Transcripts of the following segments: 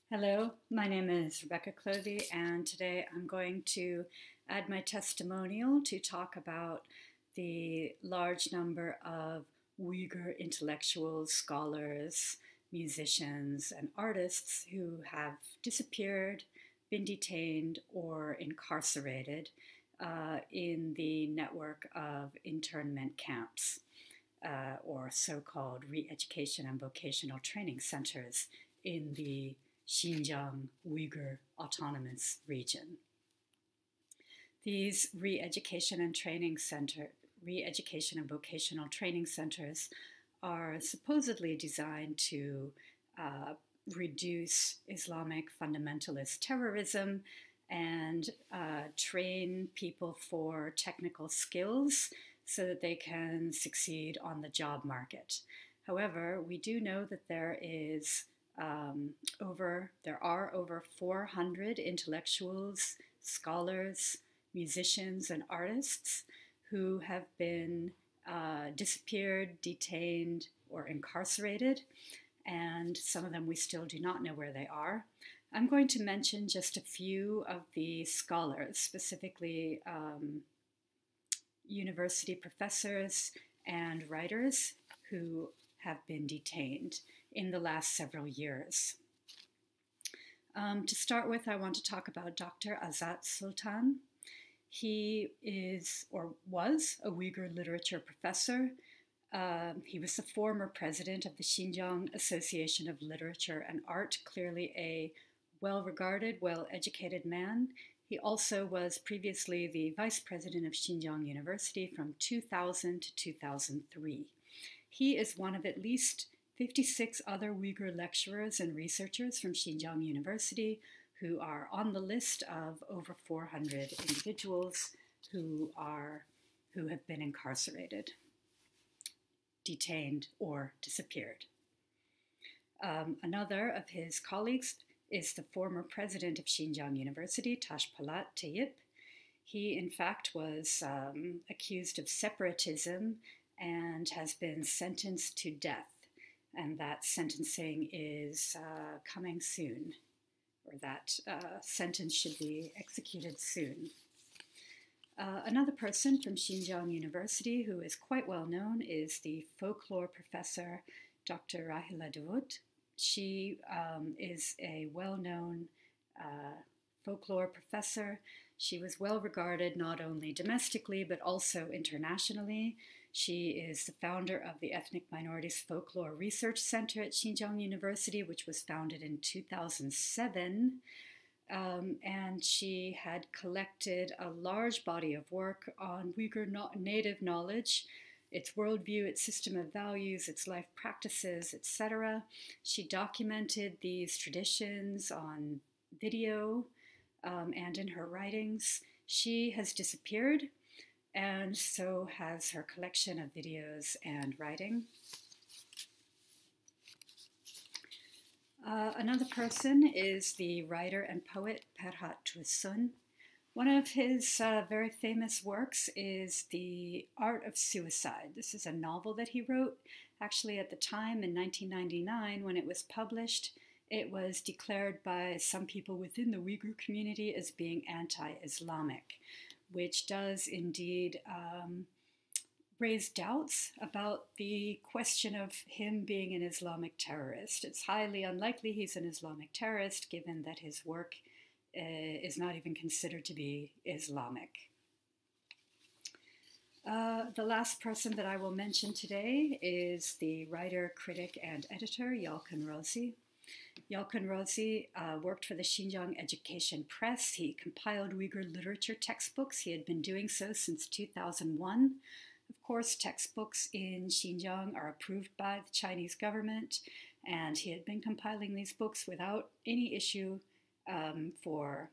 Hello, my name is Rebecca Clovey, and today I'm going to add my testimonial to talk about the large number of Uyghur intellectuals, scholars, musicians, and artists who have disappeared, been detained, or incarcerated in the network of internment camps, or so-called re-education and vocational training centers in the Xinjiang Uyghur Autonomous Region. These re-education and vocational training centers are supposedly designed to reduce Islamic fundamentalist terrorism and train people for technical skills so that they can succeed on the job market. However, we do know that there are over 400 intellectuals, scholars, musicians, and artists who have been disappeared, detained, or incarcerated, and some of them we still do not know where they are. I'm going to mention just a few of the scholars, specifically university professors and writers who have been detained in the last several years. To start with, I want to talk about Dr. Azat Sultan. He is, or was, a Uyghur literature professor. He was the former president of the Xinjiang Association of Literature and Art, clearly a well-regarded, well-educated man. He also was previously the vice president of Xinjiang University from 2000 to 2003. He is one of at least 56 other Uyghur lecturers and researchers from Xinjiang University who are on the list of over 400 individuals who have been incarcerated, detained, or disappeared. Another of his colleagues is the former president of Xinjiang University, Tashpalat Tayyip. He, in fact, was accused of separatism and has been sentenced to death. And that sentencing is coming soon, or that sentence should be executed soon. Another person from Xinjiang University who is quite well known is the folklore professor, Dr. Rahila Davut. She is a well-known folklore professor. She was well regarded not only domestically but also internationally. She is the founder of the Ethnic Minorities Folklore Research Center at Xinjiang University, which was founded in 2007. And she had collected a large body of work on Uyghur native knowledge, its worldview, its system of values, its life practices, etc. She documented these traditions on video and in her writings. She has disappeared, and so has her collection of videos and writing. Another person is the writer and poet Perhat Tursun. One of his very famous works is The Art of Suicide. This is a novel that he wrote. Actually, at the time in 1999, when it was published, it was declared by some people within the Uyghur community as being anti-Islamic, which does indeed raise doubts about the question of him being an Islamic terrorist. It's highly unlikely he's an Islamic terrorist, given that his work is not even considered to be Islamic. The last person that I will mention today is the writer, critic, and editor, Yalkın Rozi. Yalkın Rozi worked for the Xinjiang Education Press. He compiled Uyghur literature textbooks. He had been doing so since 2001. Of course, textbooks in Xinjiang are approved by the Chinese government, and he had been compiling these books without any issue for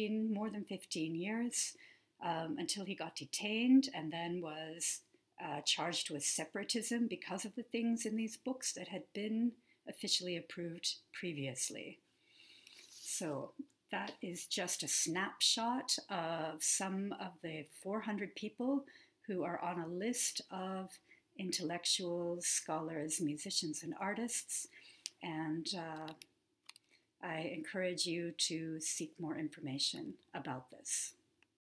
more than 15 years until he got detained and then was charged with separatism because of the things in these books that had been officially approved previously. So that is just a snapshot of some of the 400 people who are on a list of intellectuals, scholars, musicians, and artists. And I encourage you to seek more information about this.